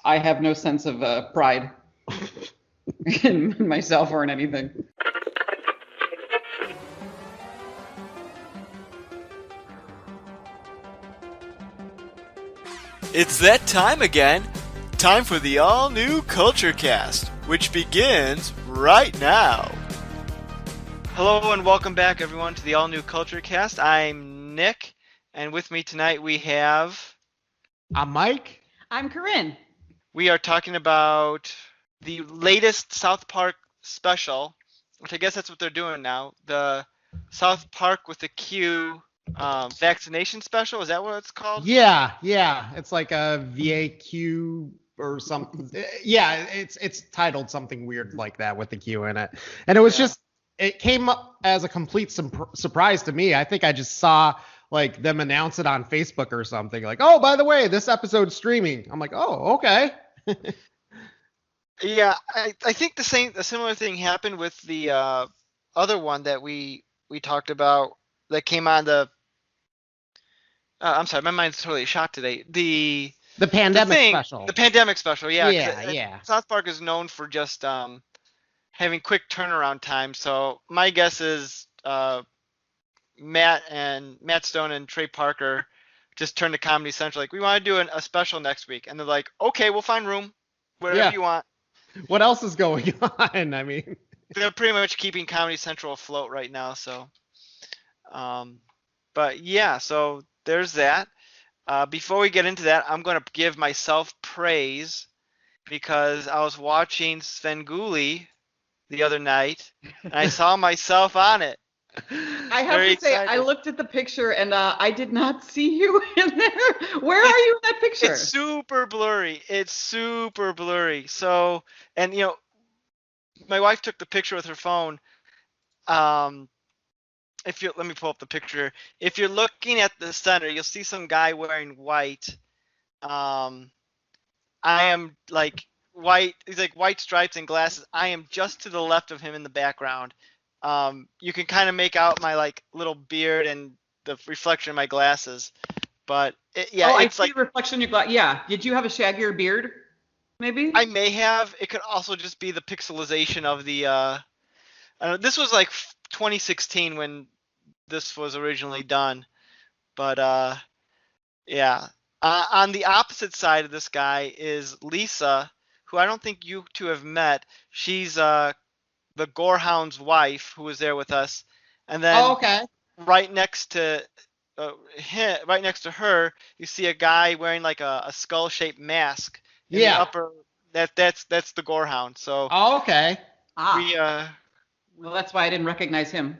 I have no sense of pride in myself or in anything. It's that time again. Time for the all-new Culture Cast, which begins right now. Hello and welcome back, everyone, to the all-new Culture Cast. I'm Nick, and with me tonight we have... I'm Mike. I'm Corinne. We are talking about the latest South Park special, which I guess that's what they're doing now. The South Park with the Q Vaccination Special. Is that what it's called? Yeah. It's like a VAQ or something. Yeah, it's titled something weird like that with the Q in it. And it was just, it came up as a complete surprise to me. I think I just saw like them announce it on Facebook or something. Like, oh, by the way, this episode's streaming. I'm like, oh, okay. Yeah, I think a similar thing happened with the other one that we talked about that came on the. I'm sorry, my mind's totally shot today. The pandemic special. The pandemic special, yeah. Yeah. South Park is known for just having quick turnaround time. So my guess is Matt Stone and Trey Parker just turned to Comedy Central like, we want to do a special next week, and they're like, okay, we'll find room, whatever you want. What else is going on? I mean, they're pretty much keeping Comedy Central afloat right now. So, but yeah, so there's that. Before we get into that, I'm going to give myself praise because I was watching Svengoolie the other night and I saw myself on it. I have to say, I looked at the picture and I did not see you in there. Where are you in that picture? It's super blurry. So, and you know, my wife took the picture with her phone. Let me pull up the picture. If you're looking at the center, you'll see some guy wearing white. I am like white. He's like white stripes and glasses. I am just to the left of him in the background. You can kind of make out my like little beard and the reflection of my glasses, but I see the reflection in your glass. Yeah. Did you have a shaggier beard? Maybe. I may have. It could also just be the pixelization of the. This was like 2016 when this was originally done, but yeah. On the opposite side of this guy is Lisa, who I don't think you two have met. She's the Gorehound's wife, who was there with us, and then right next to her, you see a guy wearing like a skull-shaped mask. In the upper, that's the Gorehound. So. Oh, okay. Well, that's why I didn't recognize him.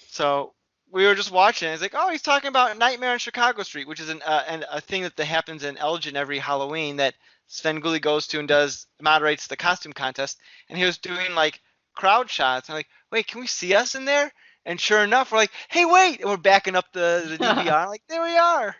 So we were just watching. It's like, oh, he's talking about Nightmare on Chicago Street, which is a thing that happens in Elgin every Halloween that Svengoolie goes to and moderates the costume contest. And he was doing like crowd shots. I'm like, wait, can we see us in there? And sure enough, we're like, hey, wait! And we're backing up the DVR. I'm like, there we are.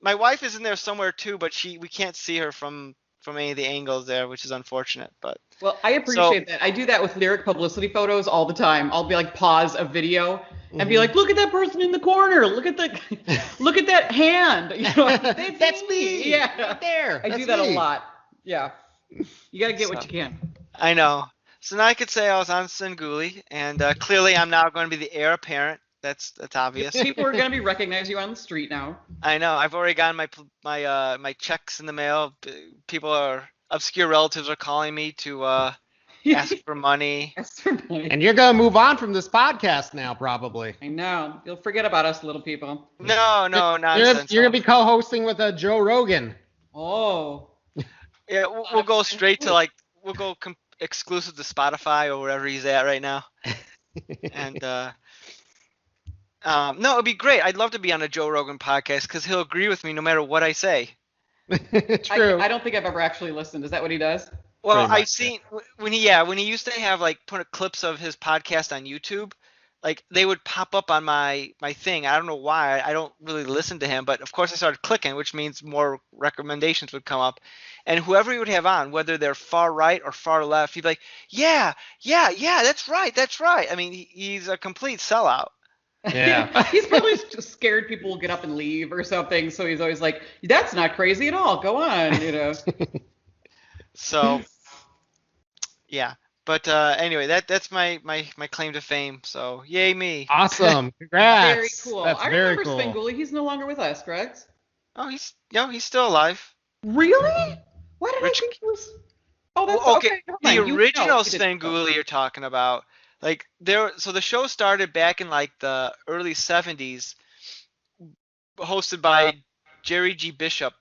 My wife is in there somewhere too, but we can't see her from any of the angles there, which is unfortunate. But well, I appreciate that. I do that with lyric publicity photos all the time. I'll be like, pause a video and be like, look at that person in the corner. Look at that hand. You know, that's me. Yeah, right there. I do that a lot. Yeah, you gotta get what you can. I know. So now I could say I was on Svengoolie, and clearly I'm now going to be the heir apparent. That's obvious. People are gonna be recognizing you on the street now. I know. I've already gotten my checks in the mail. Obscure relatives are calling me to ask for money. And you're gonna move on from this podcast now, probably. I know. You'll forget about us, little people. No, nonsense. You're gonna be co-hosting with Joe Rogan. Oh. Yeah, we'll go straight to we'll go exclusive to Spotify or wherever he's at right now. And no, it'd be great. I'd love to be on a Joe Rogan podcast because he'll agree with me no matter what I say. True. I don't think I've ever actually listened. Is that what he does? Well, I've seen when he used to have put clips of his podcast on YouTube, they would pop up on my thing. I don't know why. I don't really listen to him, but of course I started clicking, which means more recommendations would come up. And whoever he would have on, whether they're far right or far left, he'd be like, yeah, that's right. I mean, he's a complete sellout. Yeah. He's probably just scared people will get up and leave or something. So he's always like, "That's not crazy at all. Go on," you know. So, yeah. But anyway, that's my claim to fame. So, yay me. Awesome. Congrats. Very cool. That's I very remember cool. Svengoolie. He's no longer with us, correct? Oh, he's still alive. Really? Why did Rich- I think he was? Oh, that's Well, okay. Never The mind. original he did- Svengoolie you're talking about, like so the show started back in like the early 70s, hosted by Jerry G. Bishop,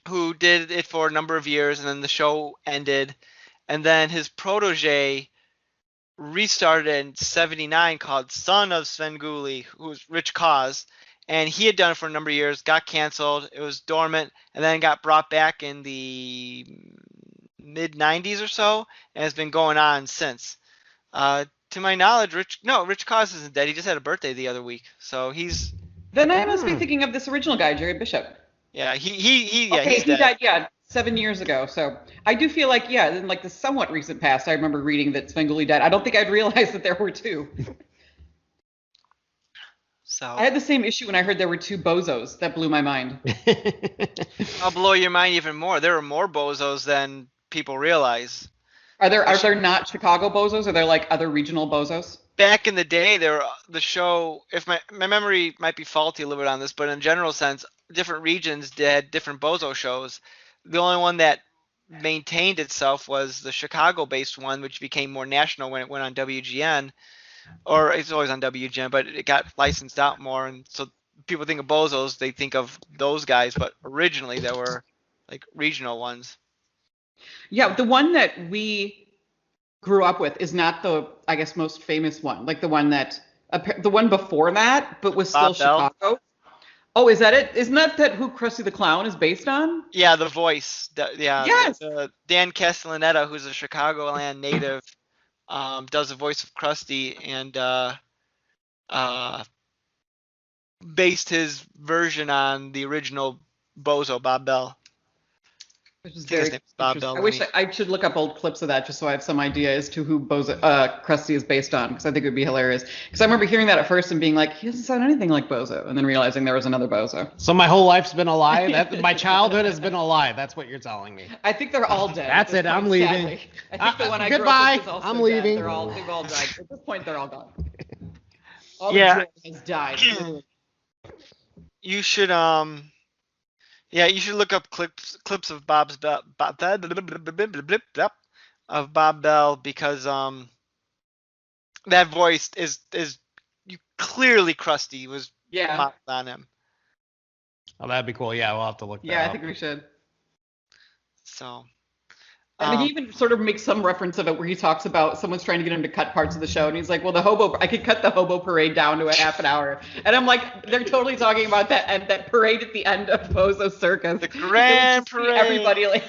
who did it for a number of years, and then the show ended, and then his protege restarted in 79 called Son of Svengoolie, who was Rich Cause, and he had done it for a number of years, got canceled, it was dormant, and then got brought back in the mid 90s or so, and has been going on since. To my knowledge, Rich Cause isn't dead. He just had a birthday the other week, so he's. Then I must be thinking of this original guy, Jerry Bishop. Yeah, he Okay, he's he dead. died 7 years ago. So I do feel like in like the somewhat recent past, I remember reading that Svengoolie died. I don't think I'd realized that there were two. So I had the same issue when I heard there were two bozos. That blew my mind. I'll blow your mind even more. There are more bozos than people realize. Are there not Chicago bozos? Are there like other regional bozos? Back in the day, the show, if my memory might be faulty a little bit on this, but in general sense, different regions did different bozo shows. The only one that maintained itself was the Chicago-based one, which became more national when it went on WGN, or it's always on WGN, but it got licensed out more, and so people think of bozos, they think of those guys, but originally there were like regional ones. Yeah, the one that we grew up with is not the, I guess, most famous one. Like the one before that, but was still Bob Bell? Chicago. Oh, is that it? Isn't that who Krusty the Clown is based on? Yeah, the voice. Yes. Dan Castellaneta, who's a Chicagoland native, does the voice of Krusty, and based his version on the original Bozo, Bob Bell. Which is I think his very name's Bob interesting. Bell. I wish I should look up old clips of that just so I have some idea as to who Krusty is based on, because I think it would be hilarious. Because I remember hearing that at first and being like, he doesn't sound anything like Bozo, and then realizing there was another Bozo. So my whole life's been a lie. My childhood has been a lie. That's what you're telling me. I think they're all dead. That's at this it. I'm point, leaving. sadly. I think the one I goodbye. grew up with is also I'm dead. leaving. They've all died. At this point, they're all gone. All Yeah. the joy has died. You should you should look up clips of Bob Bell, because that voice is you clearly Krusty was Yeah. modeled on him. Oh, that'd be cool. Yeah, we'll have to look that Yeah, I up. think we should. So And he even sort of makes some reference of it where he talks about someone's trying to get him to cut parts of the show, and he's like, well, I could cut the hobo parade down to a half an hour. And I'm like, they're totally talking about that parade at the end of Bozo Circus. The grand parade. Everybody like.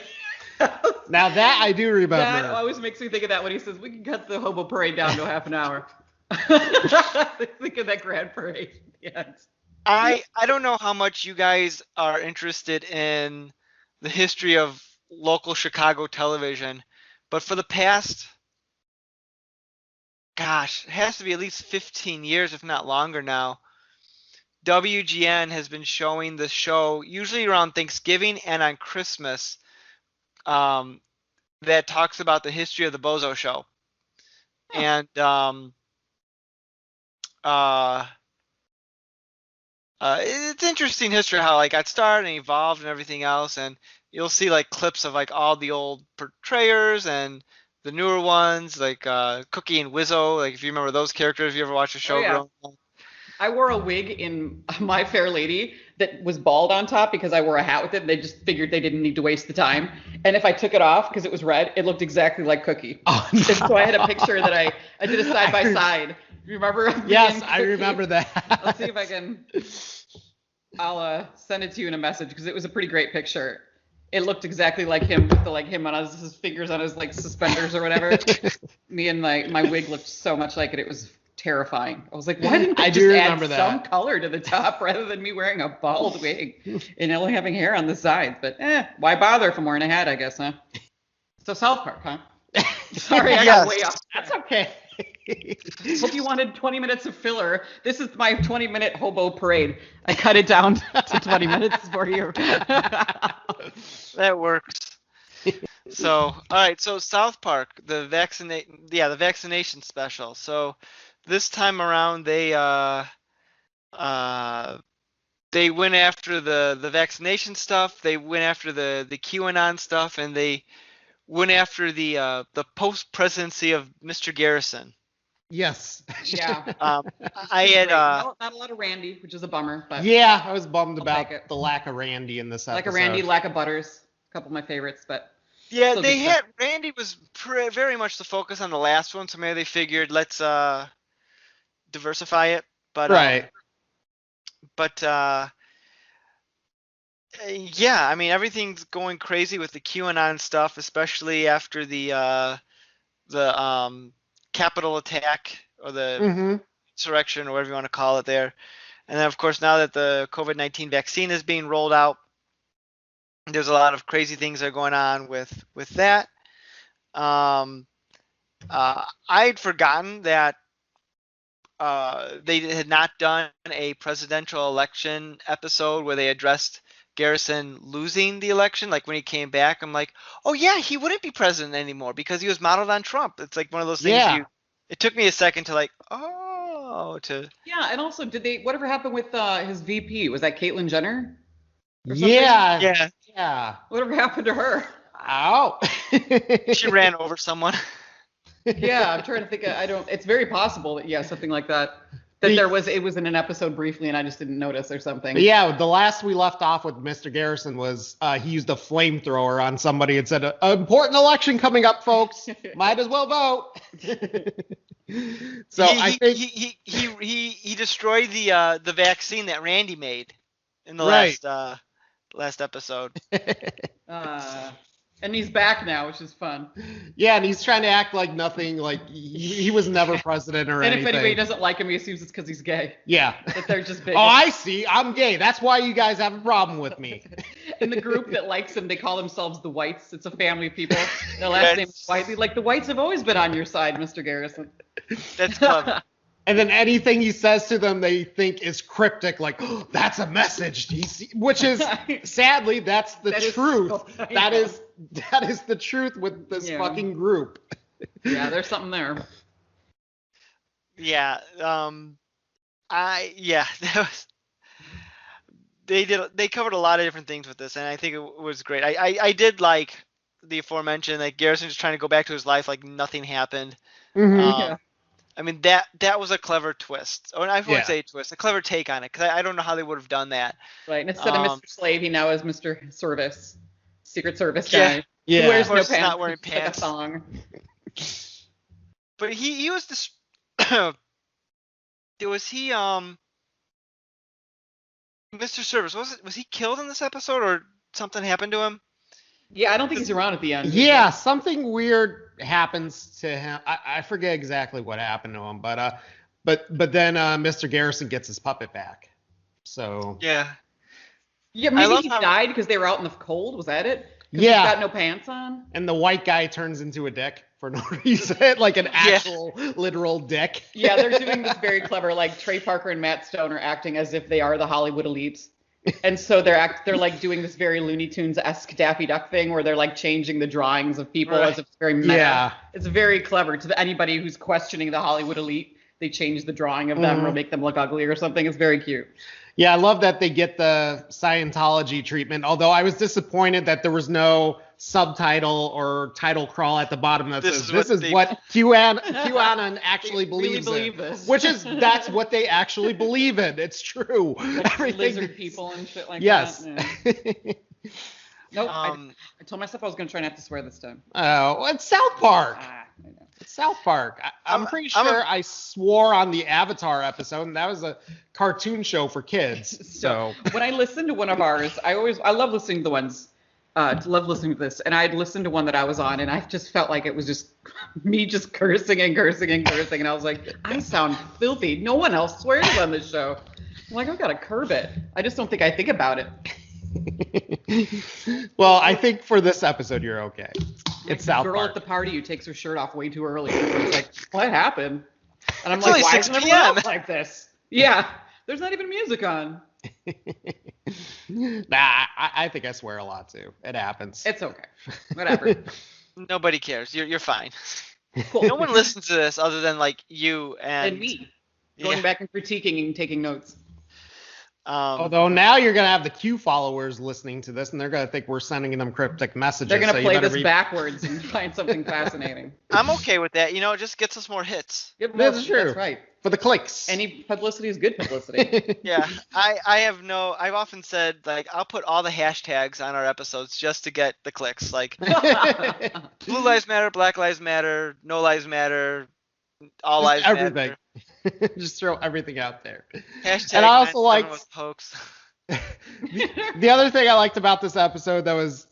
Now that I do remember. That always makes me think of that when he says, we can cut the hobo parade down to a half an hour. Think of that grand parade. Yes. I don't know how much you guys are interested in the history of local Chicago television, but for the past, gosh, it has to be at least 15 years, if not longer now, WGN has been showing the show, usually around Thanksgiving and on Christmas, that talks about the history of the Bozo Show. And it's interesting history how like got started and evolved and everything else, and you'll see like clips of like all the old portrayers and the newer ones, like Cookie and Wizzo, like if you remember those characters, if you ever watched the show. Oh, yeah. growing up. I wore a wig in My Fair Lady that was bald on top because I wore a hat with it, and they just figured they didn't need to waste the time. And if I took it off because it was red, it looked exactly like Cookie. Oh, no. And so I had a picture that I did a side by side. Remember? Yes, I remember that. Let's see if I can. I'll send it to you in a message because it was a pretty great picture. It looked exactly like him with him on his fingers on his like suspenders or whatever. Me and my wig looked so much like it. It was terrifying. I was like, why didn't they just add some color to the top rather than me wearing a bald wig and only having hair on the sides? But why bother if I'm wearing a hat, I guess, huh? So South Park, huh? Sorry, I got way off. That's okay. Hope you wanted 20 minutes of filler. This is my 20-minute hobo parade. I cut it down to 20 minutes for you. That works. So, all right. So South Park, the vaccination special. So this time around, they went after the vaccination stuff. They went after the QAnon stuff, and they went after the post presidency of Mr. Garrison. Yes. Yeah. I had not a lot of Randy, which is a bummer. But yeah, I was bummed I'll about take it. the lack of Randy in this episode. Like a Randy, lack of Butters. A couple of my favorites, but yeah, still they good had stuff. Randy was very much the focus on the last one, so maybe they figured let's diversify it. But right. Yeah, I mean everything's going crazy with the QAnon stuff, especially after the Capitol attack or the insurrection or whatever you want to call it there. And then of course now that the COVID-19 vaccine is being rolled out, there's a lot of crazy things that are going on with that. I'd forgotten that they had not done a presidential election episode where they addressed Garrison losing the election. Like when he came back, I'm like, oh yeah, he wouldn't be president anymore because he was modeled on Trump. It's like one of those things. Yeah. It took me a second to like, Yeah, and also, whatever happened with his VP? Was that Caitlyn Jenner? Yeah. Whatever happened to her? Ow. She ran over someone. Yeah, I'm trying to think. It's very possible that something like that. It was in an episode briefly, and I just didn't notice or something. Yeah, the last we left off with Mr. Garrison was he used a flamethrower on somebody and said, "An important election coming up, folks. Might as well vote." So I think he destroyed the vaccine that Randy made in the last episode. And he's back now, which is fun. Yeah, and he's trying to act like nothing, like he was never president or anything. And if anybody doesn't like him, he assumes it's because he's gay. Yeah. That they're just big. Oh, I see. I'm gay. That's why you guys have a problem with me. In the group that likes him, they call themselves the Whites. It's a family of people. Their last name is White. Like, the Whites have always been on your side, Mr. Garrison. That's clever. And then anything he says to them, they think is cryptic, like, oh, that's a message. Which is, sadly, that's the truth. That is the truth with this fucking group. Yeah, there's something there. Yeah. They covered a lot of different things with this, and I think it was great. I did like the aforementioned, like Garrison just trying to go back to his life like nothing happened. Yeah. I mean, that was a clever twist. Or I wouldn't say a twist, a clever take on it, because I don't know how they would have done that. Right, and instead of Mr. Slave, he now is Mr. Service, Secret Service guy. Yeah. Who wears Of no course, pants. not wearing Just like pants. a thong. But he was this. Was he Mr. Service? Was he killed in this episode, or something happened to him? Yeah, I don't think he's around at the end. Yeah, something weird happens to him. I forget exactly what happened to him, but then Mr. Garrison gets his puppet back. So Yeah. Yeah, maybe he died because they were out in the cold. Was that it? Yeah. He's got no pants on. And the white guy turns into a dick for no reason, like an actual literal dick. Yeah, they're doing this very clever, like Trey Parker and Matt Stone are acting as if they are the Hollywood elites. And so they're like doing this very Looney Tunes-esque Daffy Duck thing where they're like changing the drawings of people as if it's very meta. Yeah. It's very clever. To anybody who's questioning the Hollywood elite, they change the drawing of them or make them look ugly or something. It's very cute. Yeah, I love that they get the Scientology treatment, although I was disappointed that there was no subtitle or title crawl at the bottom that says, this is what QAnon actually believes really in. this. That's what they actually believe in. It's true. Like lizard people and shit like that. Yes. Yeah. Nope. I told myself I was going to try not to swear this time. Oh, it's South Park. I know. It's South Park. I'm pretty sure I swore on the Avatar episode, and that was a cartoon show for kids. So when I listen to one of ours, I love listening to the ones. Love listening to this, and I'd listened to one that I was on, and I just felt like it was just me just cursing and cursing and cursing, and I was like, I sound filthy. No one else swears on this show. I'm like, I've got to curb it. I just don't think I think about it. Well, I think for this episode, you're okay. It's the South girl Park. at the party who takes her shirt off way too early. It's like, what happened? And I'm It's like, only why 6 isn't everyone p.m. else like this? Yeah, there's not even music on. Nah, I think I swear a lot too. It happens. It's okay. Whatever. Nobody cares. You're fine. Cool. No one listens to this other than like you And me. Going Yeah. back and critiquing and taking notes. Although now you're gonna have the Q followers listening to this, and they're gonna think we're sending them cryptic messages. They're going so to you play better this backwards and find something fascinating. I'm okay with that. It just gets us more hits. Yep, That's true. That's right. For the clicks. Any publicity is good publicity. Yeah, I've often said, like, I'll put all the hashtags on our episodes just to get the clicks. Like, Blue Lives Matter, Black Lives Matter, No Lives Matter, All Lives everything. Matter. Just throw everything out there. Hashtag And I also 9/11 liked was a hoax. the other thing I liked about this episode that was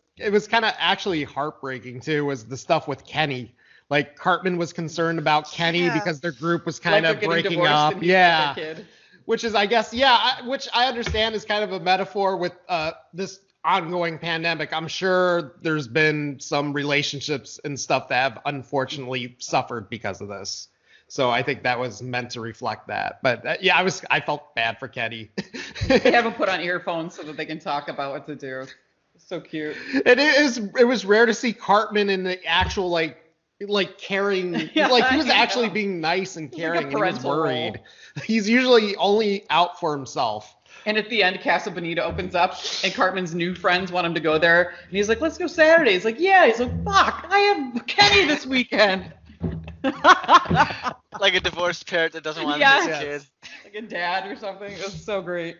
kind of actually heartbreaking too was the stuff with Kenny. Like Cartman was concerned about Kenny Yeah. because their group was kind Like of they're getting breaking divorced up. and he's with their Yeah. kid. Which is, I guess, which I understand is kind of a metaphor with this ongoing pandemic. I'm sure there's been some relationships and stuff that have unfortunately suffered because of this. So I think that was meant to reflect that. But I felt bad for Kenny. They haven't put on earphones so that they can talk about what to do. So cute. It was rare to see Cartman in the actual like caring, Yeah, like he was I actually know. being nice and It's like a caring. And he was parental worried. role. He's usually only out for himself. And at the end, Casa Bonita opens up, and Cartman's new friends want him to go there. And he's like, let's go Saturday. He's like, yeah. He's like, fuck, I have Kenny this weekend. Like a divorced parent that doesn't want Yes. to miss a kid. Like a dad or something. It was so great.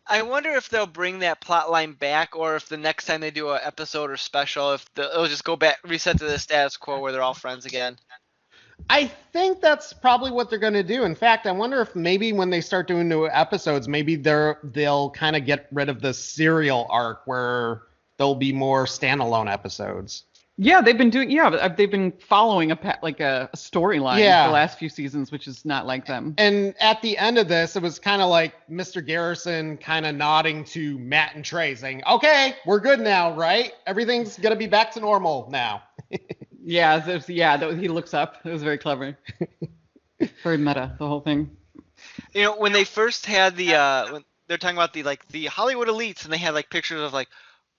I wonder if they'll bring that plot line back, or if the next time they do an episode or special, it'll just go back, reset to the status quo where they're all friends again. I think that's probably what they're going to do. In fact, I wonder if maybe when they start doing new episodes, maybe they'll kind of get rid of the serial arc where there'll be more standalone episodes. Yeah, they've been following a storyline Yeah. the last few seasons, which is not like them. And at the end of this, it was kind of like Mr. Garrison kind of nodding to Matt and Trey saying, okay, we're good now, right? Everything's going to be back to normal now. Yeah, he looks up. It was very clever. Very meta, the whole thing. When they first had when they're talking about the Hollywood elites, and they had like pictures of like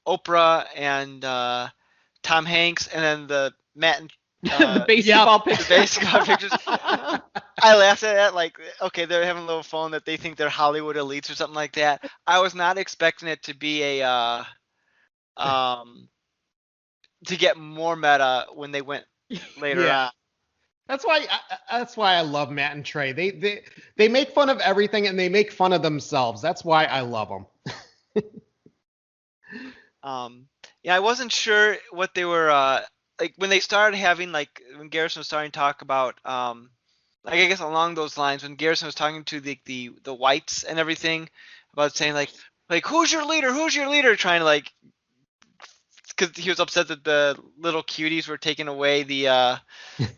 Oprah and Tom Hanks, and then the Matt and The baseball the picture. baseball pictures. I laughed at that, like, okay, they're having a little phone that they think they're Hollywood elites or something like that. I was not expecting it to be a to get more meta when they went later Yeah. on. That's why I love Matt and Trey. They make fun of everything and they make fun of themselves. That's why I love them. Yeah, I wasn't sure what they were like when they started having, like, when Garrison was starting to talk about like, I guess along those lines, when Garrison was talking to the whites and everything about saying like who's your leader, trying to like, because he was upset that the little cuties were taking away the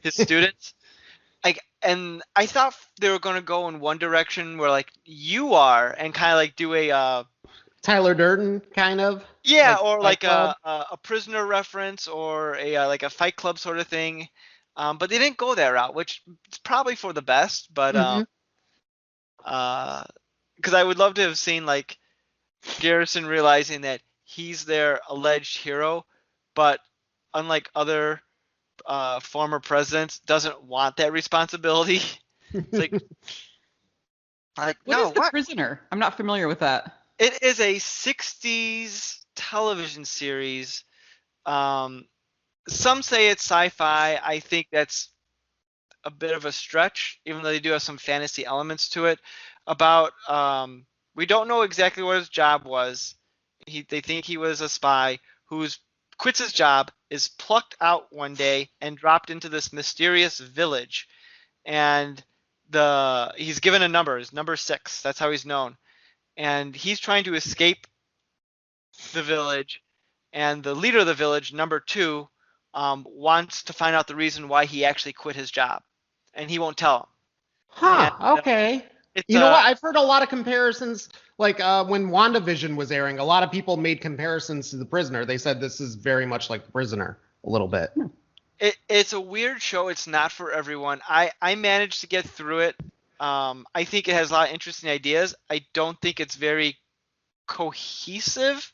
his students. Like, and I thought they were going to go in one direction where like you are, and kind of like do a Tyler Durden, kind of. yeah, Like or Fight like Club? a prisoner reference, or a like a Fight Club sort of thing. But they didn't go that route, which is probably for the best. But because I would love to have seen like Garrison realizing that he's their alleged hero, but unlike other former presidents, doesn't want that responsibility. It's like What no, is The what? Prisoner? I'm not familiar with that. It is a 60s television series. Some say it's sci-fi. I think that's a bit of a stretch, even though they do have some fantasy elements to it. About we don't know exactly what his job was. They think he was a spy who quits his job, is plucked out one day, and dropped into this mysterious village. And he's given a number, is number 6. That's how he's known. And he's trying to escape the village. And the leader of the village, number 2, wants to find out the reason why he actually quit his job. And he won't tell him. Huh, And, okay. It's, You know what? I've heard a lot of comparisons, like when WandaVision was airing, a lot of people made comparisons to The Prisoner. They said this is very much like The Prisoner, a little bit. It's a weird show. It's not for everyone. I managed to get through it. I think it has a lot of interesting ideas. I don't think it's very cohesive.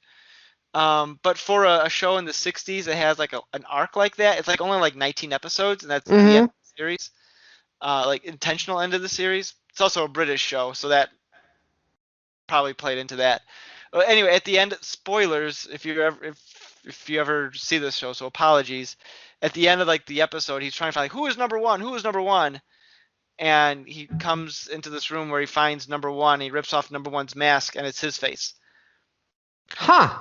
But for a show in the 60s that has like an arc like that, it's like only like 19 episodes, and that's the end of the series. Like intentional end of the series. It's also a British show, so that probably played into that. Anyway, at the end, spoilers if you ever see this show, so apologies. At the end of like the episode, he's trying to find like, who is number one? Who is number one? And he comes into this room where he finds number one. And he rips off number one's mask, and it's his face. Huh.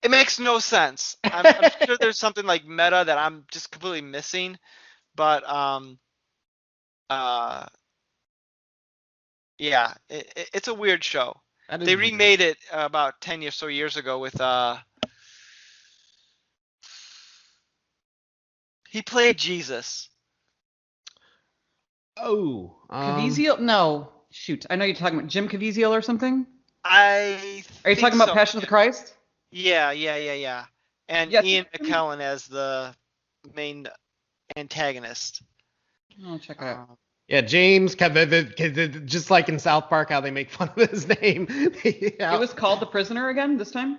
It makes no sense. I'm sure there's something like meta that I'm just completely missing, but yeah, it's a weird show. They remade it about 10 or so years ago with he played Jesus. Oh. Caviezel? No. Shoot. I know you're talking about Jim Caviezel or something. Are you talking about Passion of the Christ? Yeah. And Yes. Ian McKellen as the main antagonist. I'll check it out. Yeah, James, just like in South Park, how they make fun of his name. Yeah. It was called The Prisoner again this time?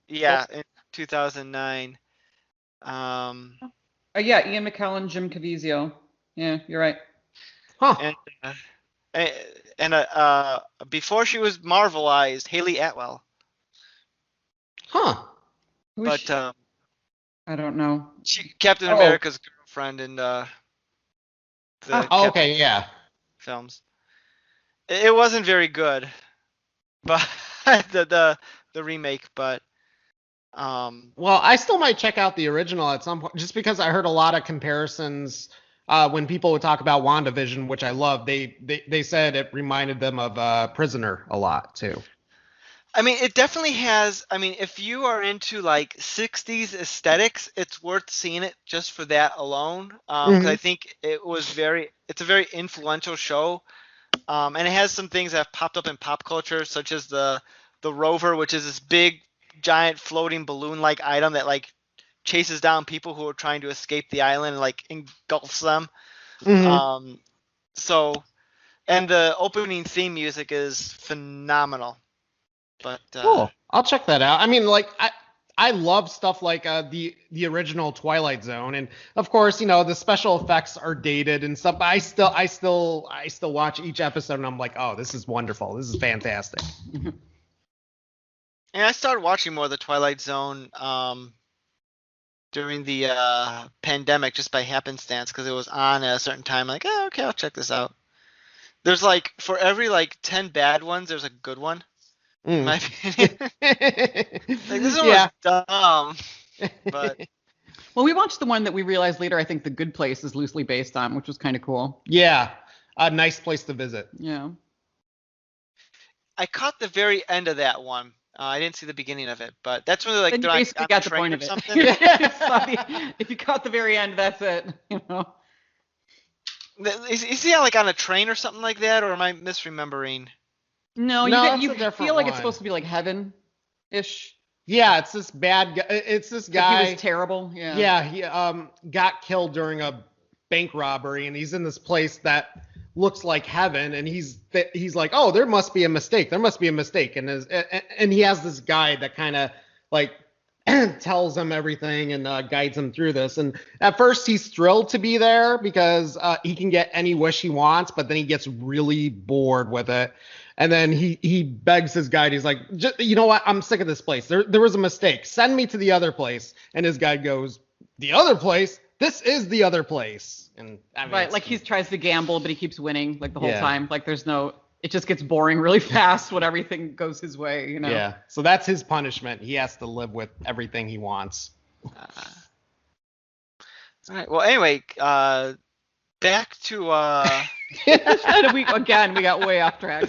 Yeah, in 2009. Yeah, Ian McKellen, Jim Caviezel. Yeah, you're right. Huh. And before she was Marvelized, Haley Atwell. Huh. But I don't know. Captain America's girlfriend in the okay, yeah. films. It wasn't very good, but the remake. But well, I still might check out the original at some point, just because I heard a lot of comparisons when people would talk about WandaVision, which I love. They said it reminded them of Prisoner a lot too. I mean, it definitely has. I mean, if you are into like 60s aesthetics, it's worth seeing it just for that alone. 'Cause I think it's a very influential show. And it has some things that have popped up in pop culture, such as the rover, which is this big, giant floating balloon-like item that like chases down people who are trying to escape the island and like engulfs them. So, and the opening theme music is phenomenal. But cool. I'll check that out. I mean, like I love stuff like the original Twilight Zone, and of course, you know, the special effects are dated and stuff. But I still watch each episode, and I'm like, oh, this is wonderful. This is fantastic. And I started watching more of the Twilight Zone during the pandemic just by happenstance because it was on at a certain time. Like, oh, okay, I'll check this out. There's like for every like 10 bad ones, there's a good one. In my opinion. Like, this one was dumb. But well, we watched the one that we realized later. I think The Good Place is loosely based on, which was kind of cool. Yeah, a nice place to visit. Yeah. I caught the very end of that one. I didn't see the beginning of it, but that's when then they're you like basically got the point of it. Something. If you caught the very end, that's it. You know. Is he like on a train or something like that, or am I misremembering? No, you feel like it's supposed to be like heaven-ish. Yeah, it's this bad guy. It's this guy. He was terrible. Yeah. Yeah, he got killed during a bank robbery, and he's in this place that looks like heaven, and he's like, oh, there must be a mistake. There must be a mistake, and he has this guide that kind of like tells him everything and guides him through this. And at first, he's thrilled to be there because he can get any wish he wants, but then he gets really bored with it. And then he begs his guide. He's like, you know what? I'm sick of this place. There was a mistake. Send me to the other place. And his guide goes, the other place? This is the other place. And I mean, right, like he tries to gamble, but he keeps winning like the whole time. Like it just gets boring really fast when everything goes his way, you know? Yeah. So that's his punishment. He has to live with everything he wants. All right. Well, anyway, back to we got way off track.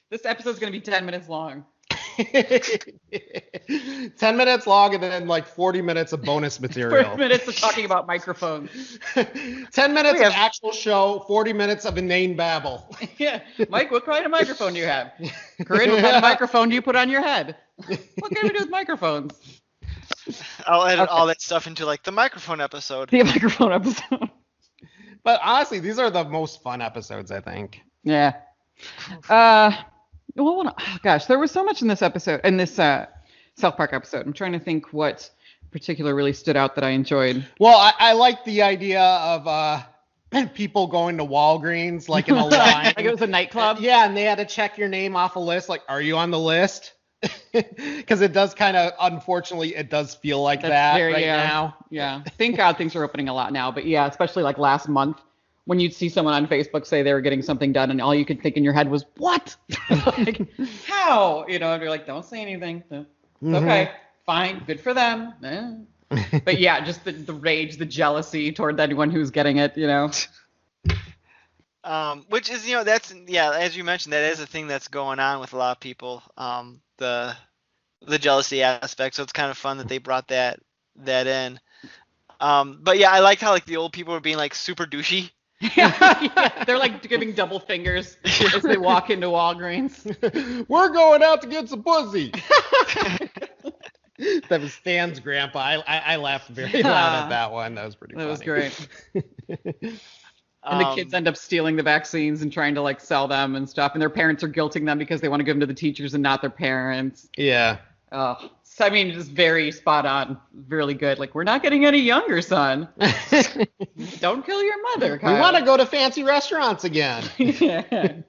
This episode's going to be 10 minutes long. 10 minutes long and then like 40 minutes of bonus material. 40 minutes of talking about microphones. 10 minutes of actual show, 40 minutes of inane babble. Yeah. Mike, what kind of microphone do you have? Corinne, what kind of microphone do you put on your head? What can we do with microphones? I'll edit Okay. all that stuff into like the microphone episode. The microphone episode. But honestly, these are the most fun episodes, I think. Yeah. Well, oh gosh, there was so much in this episode, in this South Park episode. I'm trying to think what particular really stood out that I enjoyed. Well, I like the idea of people going to Walgreens like in a line. Like it was a nightclub. Yeah, and they had to check your name off a list. Like, are you on the list? Because it does kind of, unfortunately, it does feel like that right now. Yeah. Thank God things are opening a lot now. But yeah, especially like last month when you'd see someone on Facebook say they were getting something done and all you could think in your head was, what? Like, how? You know, and you're like, don't say anything. It's okay. Fine. Good for them. But yeah, just the rage, the jealousy toward anyone who's getting it, you know. Which is, that's, as you mentioned, that is a thing that's going on with a lot of people. The jealousy aspect. So it's kind of fun that they brought that in. But yeah, I liked how like the old people were being like super douchey. Yeah, they're like giving double fingers as they walk into Walgreens. We're going out to get some pussy. That was Stan's grandpa. I laughed very loud at that one. That was pretty funny. That was great. And the kids end up stealing the vaccines and trying to like sell them and stuff. And their parents are guilting them because they want to give them to the teachers and not their parents. Yeah. Oh, so, I mean, just very spot on. Really good. Like, we're not getting any younger, son. Don't kill your mother, Kyle. We want to go to fancy restaurants again. Yeah. It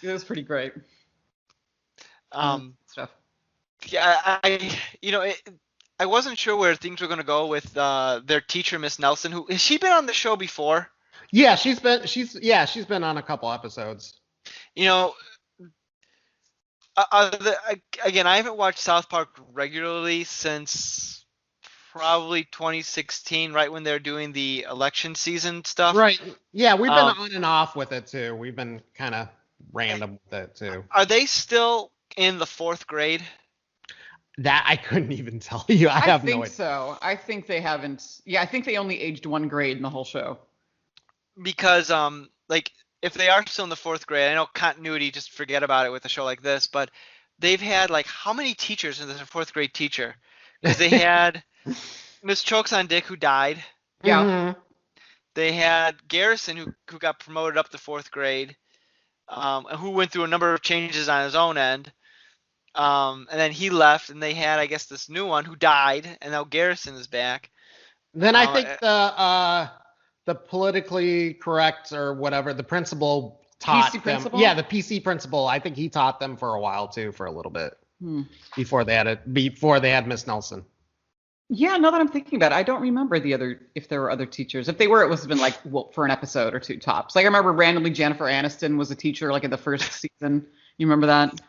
was pretty great. Stuff. Yeah, I wasn't sure where things were going to go with their teacher, Miss Nelson. Who has she been on the show before? Yeah, she's been on a couple episodes. Again, I haven't watched South Park regularly since probably 2016, right when they're doing the election season stuff. Right. Yeah, we've been on and off with it too. We've been kind of random with it too. Are they still in the 4th grade? That I couldn't even tell you. I have no idea. I think so. I think they haven't. Yeah, I think they only aged 1 grade in the whole show. Because like if they are still in the 4th grade, I know continuity, just forget about it with a show like this, but they've had like how many teachers in this 4th grade teacher? Because they had Miss Chokes on Dick who died. Yeah. Mm-hmm. They had Garrison who got promoted up to 4th grade, who went through a number of changes on his own end. And then he left, and they had, I guess, this new one who died, and now Garrison is back. Then I think the politically correct or whatever, the principal taught PC them. principal? Yeah, the PC principal. I think he taught them for a while too, for a little bit before they had Miss Nelson. Yeah, now that I'm thinking about it, I don't remember if there were other teachers. If they were, it must have been like for an episode or 2 tops. Like I remember randomly Jennifer Aniston was a teacher like in the first season. You remember that?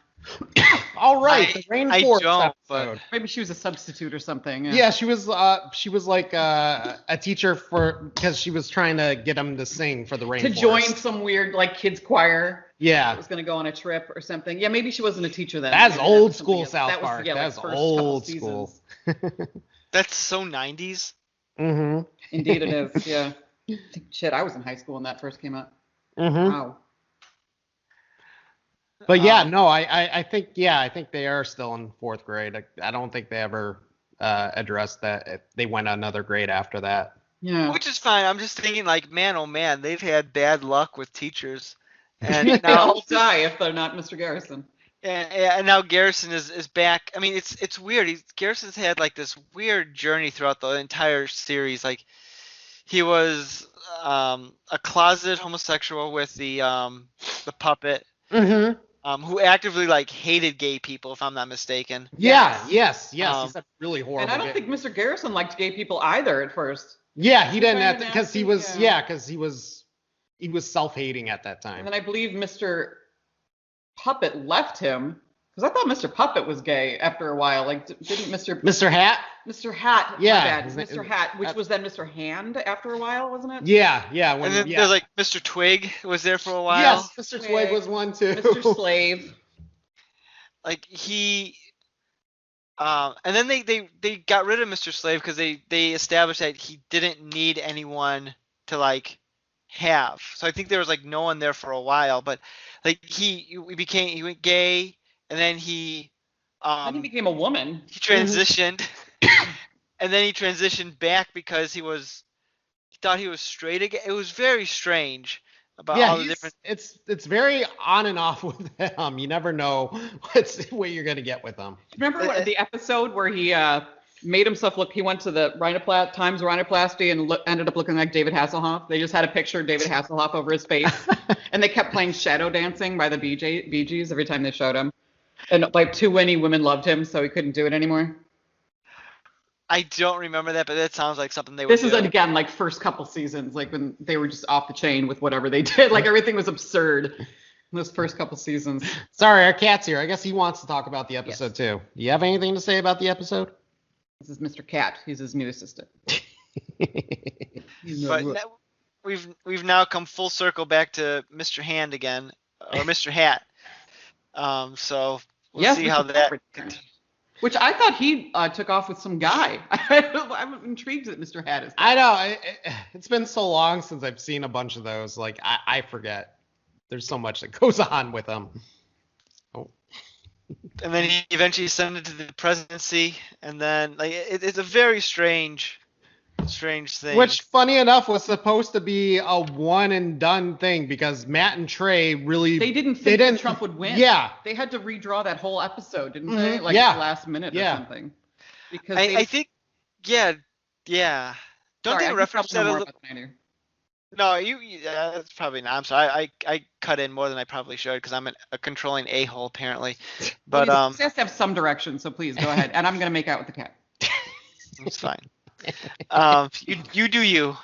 All right, the Rainforest don't, episode. Maybe she was a substitute or something. Yeah, she was like a teacher because she was trying to get them to sing for the Rainforest. To join some weird like kids choir. Yeah. That was going to go on a trip or something. Yeah, maybe she wasn't a teacher then. That's Maybe old was school something else. South Park. Yeah, That's first old couple school. seasons. That's so 90s. Mm-hmm. Indeed it is, yeah. Shit, I was in high school when that first came out. Mm-hmm. Wow. But yeah, no, I think they are still in 4th grade. I don't think they ever addressed that. They went another grade after that. Yeah. Which is fine. I'm just thinking like, man, oh man, they've had bad luck with teachers. And They now all die if they're not Mr. Garrison. and now Garrison is back. I mean, it's weird. Garrison's had like this weird journey throughout the entire series. Like he was a closeted homosexual with the puppet. Mm-hmm. Who actively like hated gay people, if I'm not mistaken. Yeah, yes. He's a really horrible. And I don't think Mr. Garrison liked gay people either at first. Yeah, he didn't kind of because he nasty, was because he was self-hating at that time. And then I believe Mr. Puppet left him because I thought Mr. Puppet was gay after a while. Like, didn't Mr. Hat? Mr. Hat, Yeah, my bad, his Mr. name- Hat, which was then Mr. Hand after a while, wasn't it? Yeah. And then there's like Mr. Twig was there for a while. Yes, Mr. Twig was one too. Mr. Slave. Like he, and then they got rid of Mr. Slave because they established that he didn't need anyone to like have. So I think there was like no one there for a while, but like he went gay, and then he Then he became a woman. he transitioned. and then he transitioned back because he thought he was straight again. It was very strange about all the different. It's very on and off with him. You never know what you're gonna get with him. Remember the episode where he made himself look? He went to the Times rhinoplasty and ended up looking like David Hasselhoff. They just had a picture of David Hasselhoff over his face, and they kept playing Shadow Dancing by the Bee Gees every time they showed him. And like too many women loved him, so he couldn't do it anymore. I don't remember that, but that sounds like something they would do. This is again like first couple seasons, like when they were just off the chain with whatever they did. Like everything was absurd in those first couple seasons. Sorry, our cat's here. I guess he wants to talk about the episode too. Do you have anything to say about the episode? This is Mr. Cat. He's his new assistant. But we've now come full circle back to Mr. Hand again, or Mr. Hat. So we'll see how that. Which I thought he took off with some guy. I'm intrigued that Mr. Hat is. I know. It's been so long since I've seen a bunch of those. Like, I forget. There's so much that goes on with them. Oh. And then he eventually ascended to the presidency. And then, like, it's a very strange thing. Which, funny enough, was supposed to be a one and done thing because Matt and Trey really. They didn't think that Trump would win. Yeah. They had to redraw that whole episode, didn't they? Like the last minute or something. Because I think, yeah. Don't they reference that a little? No, that's probably not. I'm sorry. I cut in more than I probably should because I'm a controlling a-hole apparently. But it has to have some direction, so please go ahead. And I'm gonna make out with the cat. It's fine. You do you.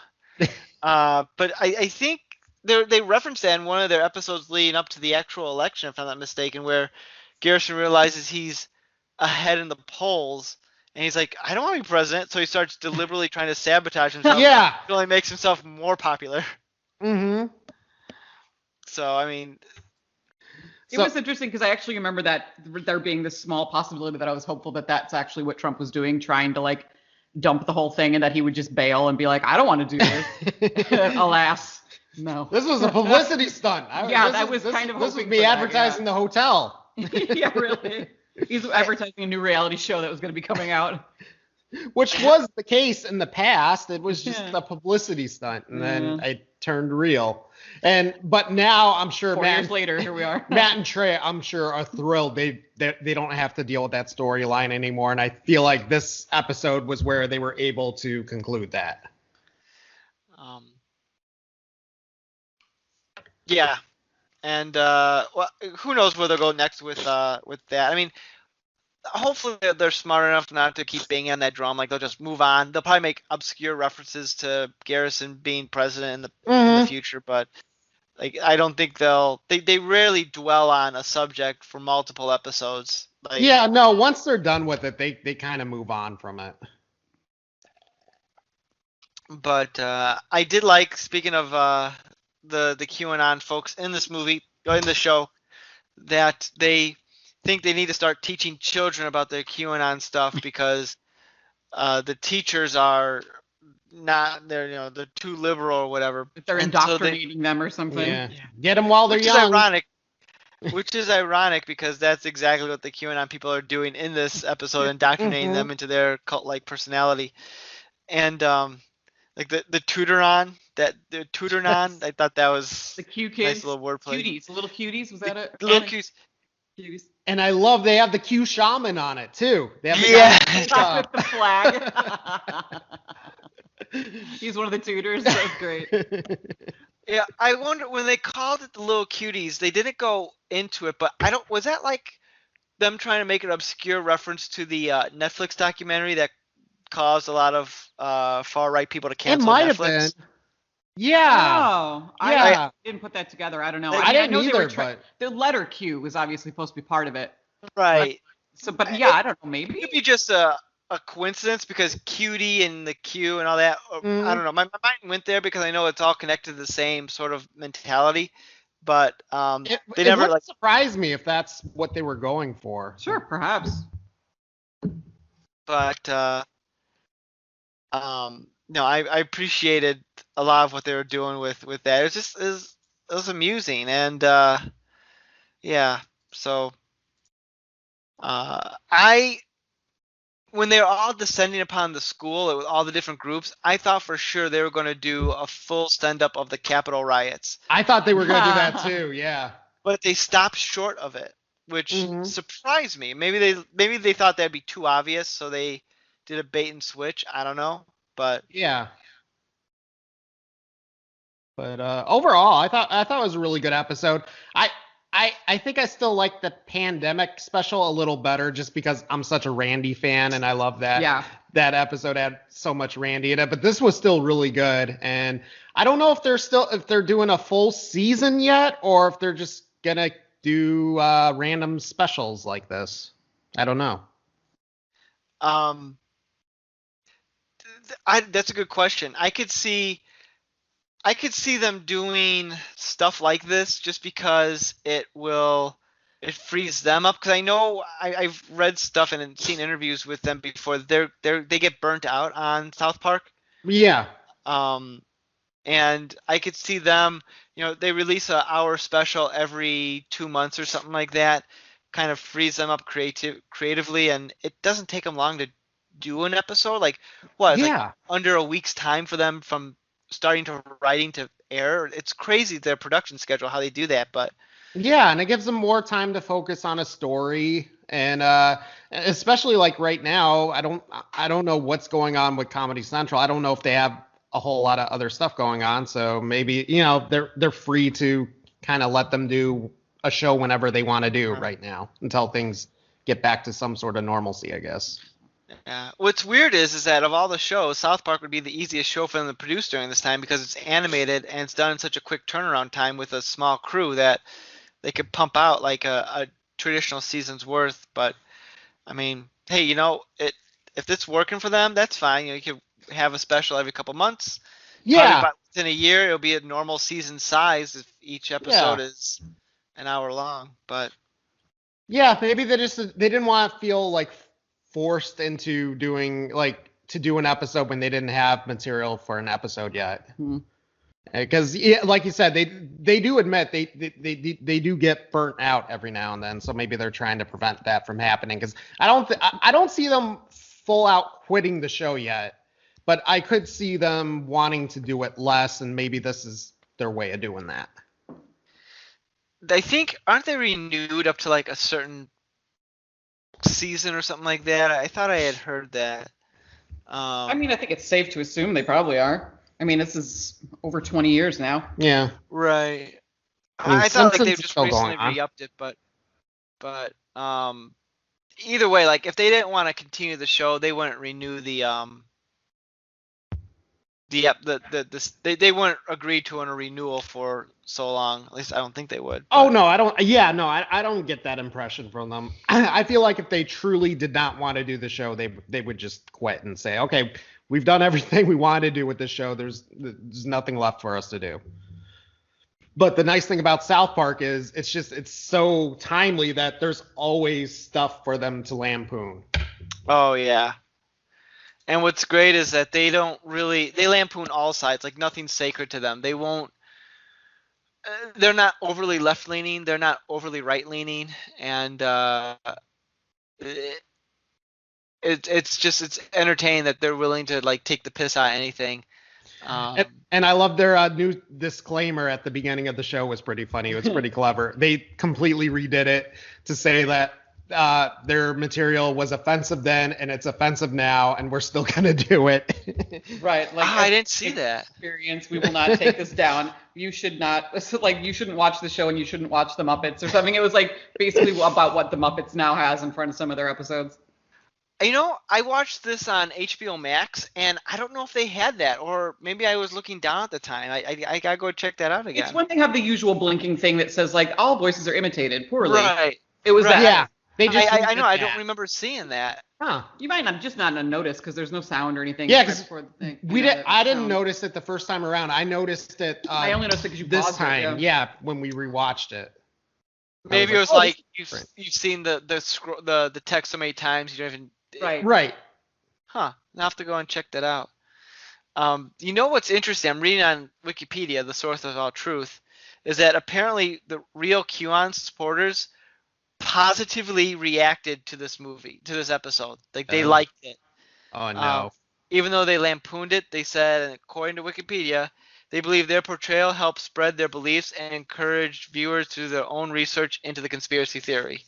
But I think they referenced that in one of their episodes leading up to the actual election, if I'm not mistaken, where Garrison realizes he's ahead in the polls, and he's like, I don't want to be president, so he starts deliberately trying to sabotage himself. Yeah. It only makes himself more popular. Mm-hmm. So, I mean... It was interesting because I actually remember that there being this small possibility that I was hopeful that that's actually what Trump was doing, trying to, like, dump the whole thing and that he would just bail and be like, I don't want to do this. Alas, no. This was a publicity stunt. That was kind of this was me advertising the hotel. Yeah, really. He's advertising a new reality show that was going to be coming out. Which was the case in the past. It was just a publicity stunt, and then it turned real. But now I'm sure 4 years later, here we are. Matt and Trey, I'm sure, are thrilled. They don't have to deal with that storyline anymore, and I feel like this episode was where they were able to conclude that. Yeah. And who knows where they'll go next with that. I mean, hopefully they're smart enough not to keep banging on that drum. Like, they'll just move on. They'll probably make obscure references to Garrison being president in the future, but like, I don't think they rarely dwell on a subject for multiple episodes. Like, yeah, no, once they're done with it, they kind of move on from it. But I did like, speaking of the QAnon folks in this movie, in the show, that they think they need to start teaching children about the QAnon stuff because the teachers are not, they're too liberal or whatever. They're indoctrinating them or something. Yeah. Get them while they're young. Which is ironic because that's exactly what the QAnon people are doing in this episode, indoctrinating them into their cult-like personality. And like the Tutoron, I thought that was the Q kids, nice little wordplay. Cuties, little cuties, was that it? Little cuties. And I love they have the Q shaman on it too. They have with the flag. He's one of the tutors. That's great. Yeah, I wonder when they called it the little cuties, they didn't go into it, but was that like them trying to make an obscure reference to the Netflix documentary that caused a lot of far right people to cancel Netflix? It might have been. Yeah. Oh, I didn't put that together. I don't know. I didn't know either, but the letter Q was obviously supposed to be part of it. Right. But I don't know. Maybe it could be just a coincidence because cutie and the Q and all that. I don't know. My mind went there because I know it's all connected to the same sort of mentality. But it wouldn't surprise me if that's what they were going for. Sure, perhaps. But no, I appreciated a lot of what they were doing with that. It was amusing, and yeah. So I when they were all descending upon the school with all the different groups, I thought for sure they were going to do a full stand-up of the Capitol riots. I thought they were going to do that too. Yeah. But they stopped short of it, which Mhm. surprised me. Maybe they thought that'd be too obvious, so they did a bait and switch. I don't know, but Yeah. But overall, I thought it was a really good episode. I think I still like the pandemic special a little better just because I'm such a Randy fan and I love that. Yeah. That episode had so much Randy in it, but this was still really good. And I don't know if they're doing a full season yet or if they're just gonna do random specials like this. I don't know. That's a good question. I could see them doing stuff like this just because it frees them up. Because I know I've read stuff and seen interviews with them before. They get burnt out on South Park. Yeah. And I could see them, they release an hour special every 2 months or something like that. Kind of frees them up creatively, and it doesn't take them long to do an episode. Like what? It's like under a week's time for them from starting to writing to air. It's crazy their production schedule how they do that, but yeah, and it gives them more time to focus on a story, and especially like right now, I don't know what's going on with Comedy Central. I don't know if they have a whole lot of other stuff going on, so maybe they're free to kind of let them do a show whenever they want to do right now until things get back to some sort of normalcy, I guess. Yeah. What's weird is that of all the shows, South Park would be the easiest show for them to produce during this time because it's animated and it's done in such a quick turnaround time with a small crew that they could pump out like a traditional season's worth. But I mean, hey, if it's working for them, that's fine. You could have a special every couple months. Yeah. Within a year, it'll be a normal season size if each episode is an hour long. But yeah, maybe they didn't want to feel like forced into doing to do an episode when they didn't have material for an episode yet. Because like you said, they do admit they do get burnt out every now and then, so maybe they're trying to prevent that from happening. Because I don't see them full out quitting the show yet, but I could see them wanting to do it less, and maybe this is their way of doing that. I think aren't they renewed up to like a certain season or something like that? I thought I had heard that. I mean, I think it's safe to assume they probably are. I mean, this is over 20 years now. Yeah. Right. I thought like they just recently re-upped it, but either way, like if they didn't want to continue the show, they wouldn't renew they wouldn't agree to a renewal for so long. At least I don't think they would. Oh no, I don't. Yeah, no, I don't get that impression from them. I feel like if they truly did not want to do the show, they would just quit and say, okay, we've done everything we wanted to do with this show. There's nothing left for us to do. But the nice thing about South Park is it's so timely that there's always stuff for them to lampoon. Oh yeah. And what's great is that they lampoon all sides, like nothing's sacred to them. They won't, they're not overly left leaning, they're not overly right leaning, and it's entertaining that they're willing to like take the piss out of anything. And I love their new disclaimer at the beginning of the show was pretty funny. It was pretty clever. They completely redid it to say that their material was offensive then and it's offensive now and we're still gonna do it. Right. Like I didn't see that. Experience. We will not take this down. You should not you shouldn't watch the show and you shouldn't watch the Muppets or something. It was like basically about what the Muppets now has in front of some of their episodes. I watched this on HBO Max, and I don't know if they had that, or maybe I was looking down at the time. I gotta go check that out again. It's when they have the usual blinking thing that says like all voices are imitated poorly. Right. It was that. Yeah. They just I know. I don't remember seeing that. Huh. You might not notice because there's no sound or anything. Yeah, because I didn't sound. Notice it the first time around. I noticed it. I only noticed it because you this paused time. it, yeah, when we rewatched it. Maybe it was like you've seen the text so many times you don't even. Right. Huh. I'll have to go and check that out. What's interesting? I'm reading on Wikipedia, the source of all truth, is that apparently the real QAnon supporters positively reacted to this episode. Like they liked it. Oh no. Even though they lampooned it, they said, and according to Wikipedia, they believe their portrayal helped spread their beliefs and encouraged viewers to do their own research into the conspiracy theory.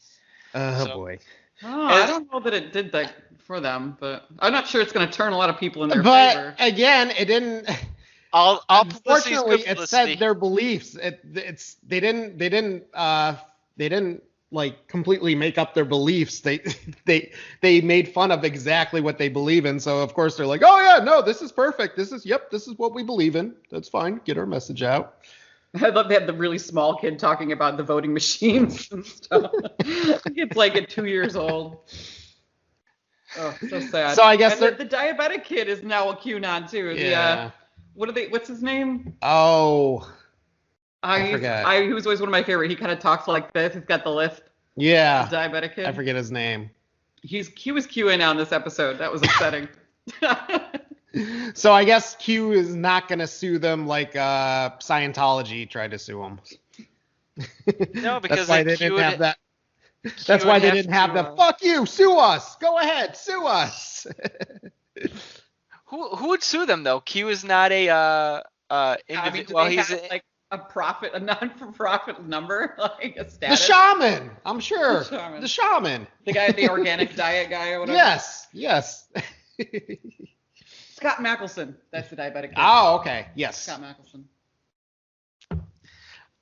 Boy. Oh, I don't know that it did that for them, but I'm not sure it's going to turn a lot of people in their favor. But again, it didn't. Unfortunately, it said their beliefs. They didn't like completely make up their beliefs. They made fun of exactly what they believe in. So of course they're like, oh yeah, no, this is perfect. This is what we believe in. That's fine. Get our message out. I love they had the really small kid talking about the voting machines and stuff. It's like at 2 years old. Oh, so sad. So I guess the diabetic kid is now a QAnon too. Yeah. What's his name? Oh. I forget. He was always one of my favorite. He kind of talks like this. He's got the lisp. Yeah. The diabetic kid. I forget his name. He was QAnon this episode. That was upsetting. So I guess Q is not going to sue them like Scientology tried to sue them. No, because that's why they didn't have that. That's why they didn't have the fuck you, sue us. Go ahead, sue us. Who would sue them though? Q is not a individual. I mean, he's like a non-for-profit number, like a status. The shaman, I'm sure. The shaman. The guy, the organic diet guy or whatever. Yes. Scott Mackelson. That's the diabetic kid. Oh, okay. Yes. Scott Mackelson.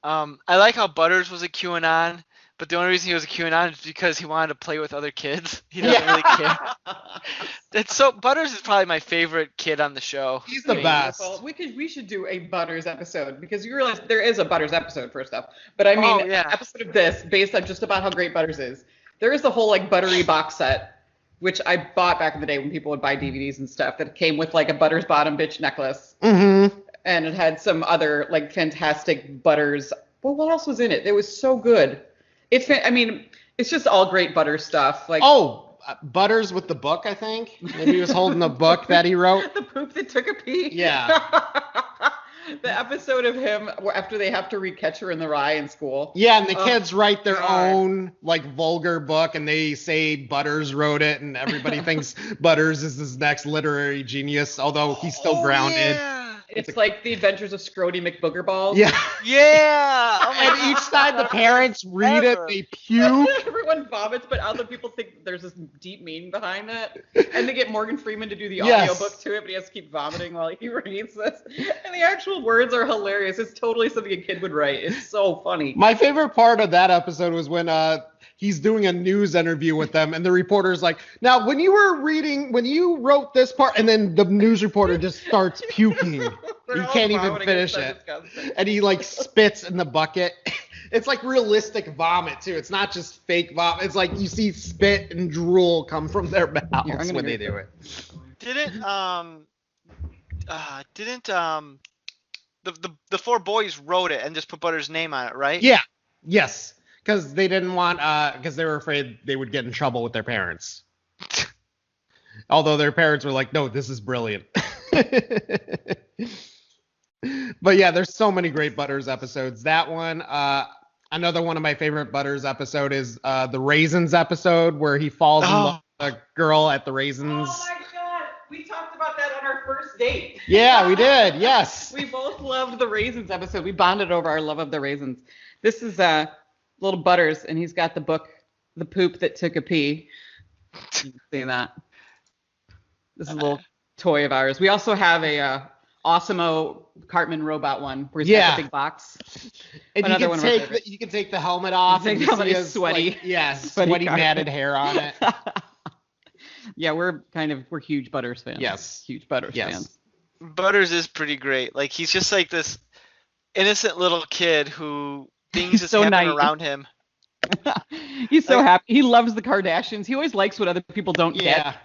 I like how Butters was a QAnon, but the only reason he was a QAnon is because he wanted to play with other kids. He doesn't really care. Butters is probably my favorite kid on the show. He's the best. We should do a Butters episode because you realize there is a Butters episode first up. But I mean, an episode of this based on just about how great Butters is. There is the whole like Buttery box set, which I bought back in the day when people would buy DVDs and stuff, that came with like a Butters bottom bitch necklace. Mm-hmm. And it had some other like fantastic Butters. Well, what else was in it? It was so good. It's just all great Butters stuff. Like Butters with the book, I think. Maybe he was holding the book that he wrote. The poop that took a pee. Yeah. The episode of him after they have to read Catcher in the Rye in school. Yeah, and the kids write their own like vulgar book, and they say Butters wrote it, and everybody thinks Butters is this next literary genius, although he's still grounded. Yeah. It's like the Adventures of Scrody McBoogerballs. Yeah. Yeah. Oh my and each time the parents read it, they puke. Everyone vomits, but other people think there's this deep meaning behind it. And they get Morgan Freeman to do the audiobook to it, but he has to keep vomiting while he reads this. And the actual words are hilarious. It's totally something a kid would write. It's so funny. My favorite part of that episode was when he's doing a news interview with them, and the reporter's like, now, when you wrote this part, and then the news reporter just starts puking. You can't even finish it. And he like spits in the bucket. It's like realistic vomit too. It's not just fake vomit. It's like you see spit and drool come from their mouths when they do it. Didn't the four boys wrote it and just put Butters' name on it, right? Yeah. Yes. Because they didn't want, because they were afraid they would get in trouble with their parents. Although their parents were like, no, this is brilliant. But yeah, there's so many great Butters episodes. That one, another one of my favorite Butters episode is the Raisins episode where he falls in love with a girl at the Raisins. Oh my God, we talked about that on our first date. Yeah, we did. Yes. We both loved the Raisins episode. We bonded over our love of the Raisins. This is little Butters, and he's got the book, The Poop That Took a Pee. You can see that. This is a little toy of ours. We also have a Awesome-O Cartman robot one where he's got the big box. And you can take the helmet off and you see his sweaty, sweaty matted hair on it. Yeah, we're huge Butters fans. Yes. Huge Butters fans. Butters is pretty great. Like he's just like this innocent little kid who things just happen around him. He's so happy. He loves the Kardashians. He always likes what other people don't get.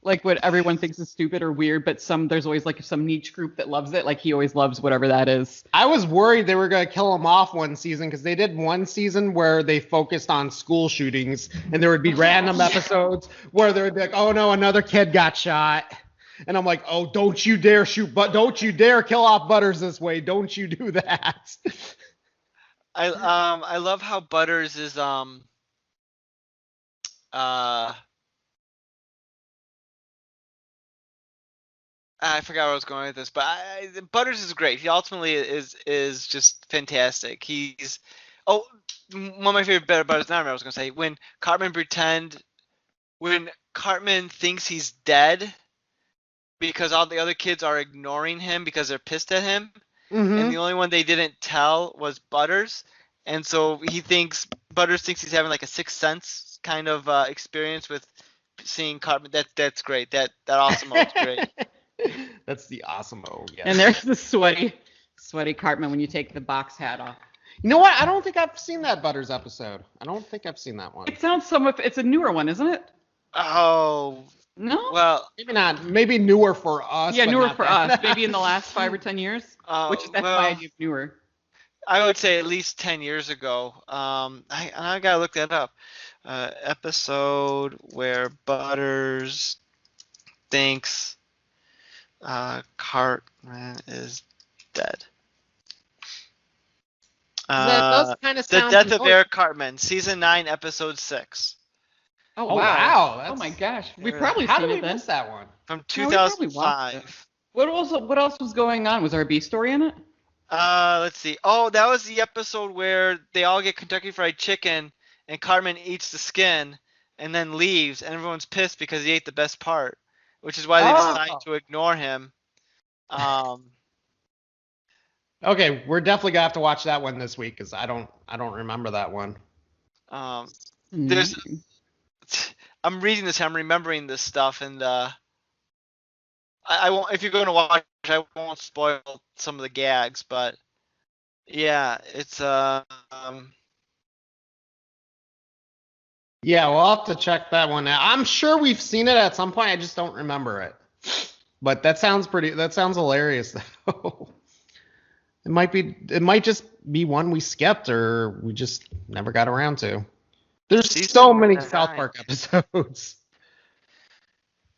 Like what everyone thinks is stupid or weird, but there's always like some niche group that loves it. Like he always loves whatever that is. I was worried they were going to kill him off one season because they did one season where they focused on school shootings, and there would be random episodes where they would be like, oh no, another kid got shot. And I'm like, oh, don't you dare don't you dare kill off Butters this way. Don't you do that. I love how Butters is I forgot where I was going with this, but Butters is great. He ultimately is just fantastic. He's one of my favorite bit of Butters. Now I remember what I was gonna say when Cartman thinks he's dead because all the other kids are ignoring him because they're pissed at him, and the only one they didn't tell was Butters, and so Butters thinks he's having like a sixth sense kind of experience with seeing Cartman. That's great. That awesome is great. That's the awesome-o, yes. And there's the sweaty Cartman when you take the box hat off. You know what? I don't think I've seen that Butters episode. I don't think I've seen that one. It sounds it's a newer one, isn't it? Oh. No? Well, maybe not. Maybe newer for us. Yeah, but newer not for that. us. Maybe in the last 5 or 10 years. That's my idea of newer. I would say at least 10 years ago. I gotta look that up. Episode where Butters thinks Cartman is dead. That does kind of The sound Death of familiar. Eric Cartman, season 9, episode 6 Oh, wow. Oh my gosh. We Yeah. probably How seen did we it then. miss that one? from No, we probably watched 2005. What else was going on? Was there a B story in it? Let's see. Oh, that was the episode where they all get Kentucky Fried Chicken and Cartman eats the skin and then leaves, and everyone's pissed because he ate the best part, which is why they decide to ignore him. Okay, we're definitely gonna have to watch that one this week because I don't remember that one. There's I'm reading this, I'm remembering this stuff, and I won't. If you're going to watch, I won't spoil some of the gags, but yeah, it's Yeah, we'll have to check that one out. I'm sure we've seen it at some point. I just don't remember it. But that sounds hilarious though. It might just be one we skipped or we just never got around to. There's so many South Park episodes.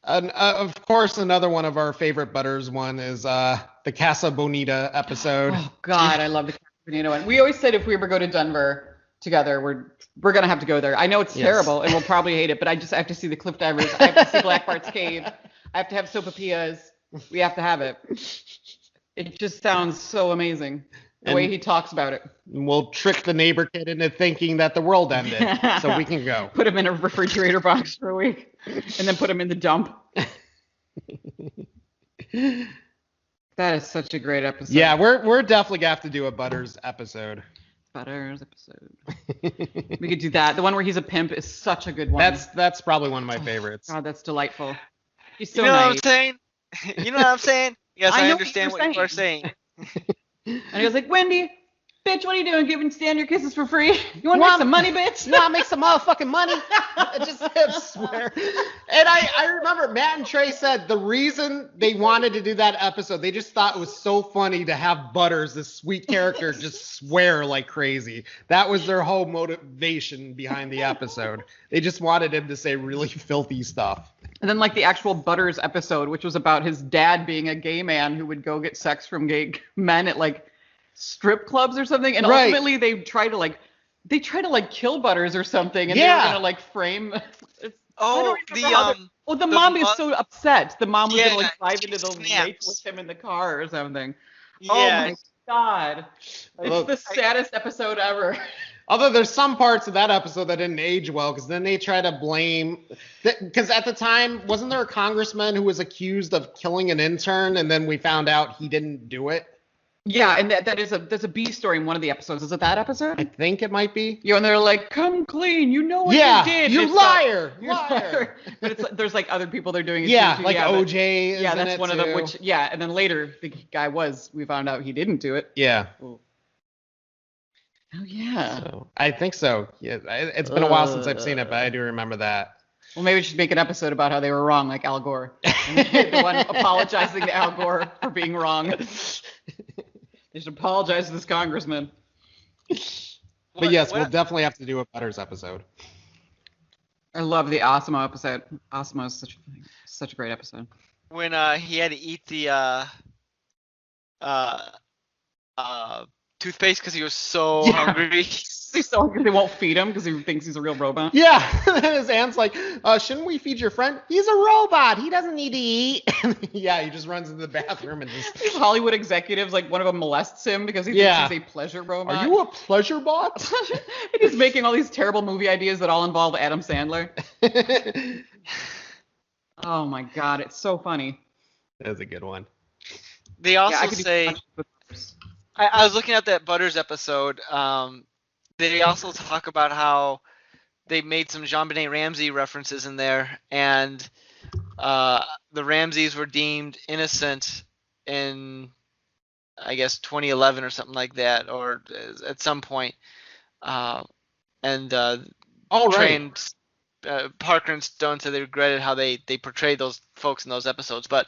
And of course, another one of our favorite Butters one is the Casa Bonita episode. Oh God, I love the Casa Bonita one. We always said if we ever go to Denver together, we're gonna have to go there. I know it's terrible and we'll probably hate it, but I have to see the Cliff Divers. I have to see Black Bart's Cave. I have to have Sopapillas. We have to have it. It just sounds so amazing. The way he talks about it. We'll trick the neighbor kid into thinking that the world ended, so we can go. Put him in a refrigerator box for a week, and then put him in the dump. That is such a great episode. Yeah, we're definitely gonna have to do a Butters episode. Butters episode. We could do that. The one where he's a pimp is such a good one. That's probably one of my favorites. God, that's delightful. He's so you know nice. what I'm saying? You know what I'm saying? Yes, I know understand what you are saying. And he was like, Wendy, bitch, what are you doing? Giving Stan your kisses for free? You want to make some money, bitch? You want to make some motherfucking money? I just swear. And I remember Matt and Trey said the reason they wanted to do that episode, they just thought it was so funny to have Butters, this sweet character, just swear like crazy. That was their whole motivation behind the episode. They just wanted him to say really filthy stuff. And then like the actual Butters episode, which was about his dad being a gay man who would go get sex from gay men at like strip clubs or something. And ultimately they try to like kill Butters or something. And they were gonna like frame. The mom is so upset. The mom was gonna like drive into the lake with him in the car or something. Yes. Oh my God. It's the saddest episode ever. Although there's some parts of that episode that didn't age well, because then they try to blame, because at the time, wasn't there a congressman who was accused of killing an intern, and then we found out he didn't do it? Yeah, and there's a B story in one of the episodes. Is it that episode? I think it might be. Yeah, and they're like, "Come clean, you know what you did." You liar, you liar. But there's like other people they're doing it to. Like yeah, OJ. Yeah, that's one too. of them. Which and then later the guy we found out he didn't do it. Yeah. Oh yeah. So, I think so. Yeah, it's been a while since I've seen it, but I do remember that. Well, maybe we should make an episode about how they were wrong, like Al Gore. The one apologizing to Al Gore for being wrong. They should apologize to this congressman. But yes, we'll definitely have to do a Butters episode. I love the Osimo episode. Osimo is such a great episode. When he had to eat the toothpaste because he was so hungry. He's so hungry they won't feed him because he thinks he's a real robot. Yeah, and his aunt's like, shouldn't we feed your friend? He's a robot. He doesn't need to eat. Yeah, he just runs into the bathroom and just... These Hollywood executives, like one of them molests him because he thinks he's a pleasure robot. Are you a pleasure bot? And he's making all these terrible movie ideas that all involve Adam Sandler. Oh my God, it's so funny. That was a good one. They also say... I was looking at that Butters episode. They also talk about how they made some JonBenet Ramsey references in there, and the Ramseys were deemed innocent in, I guess, 2011 or something like that, or at some point. Trained Parker and Stone said they regretted how they portrayed those folks in those episodes, but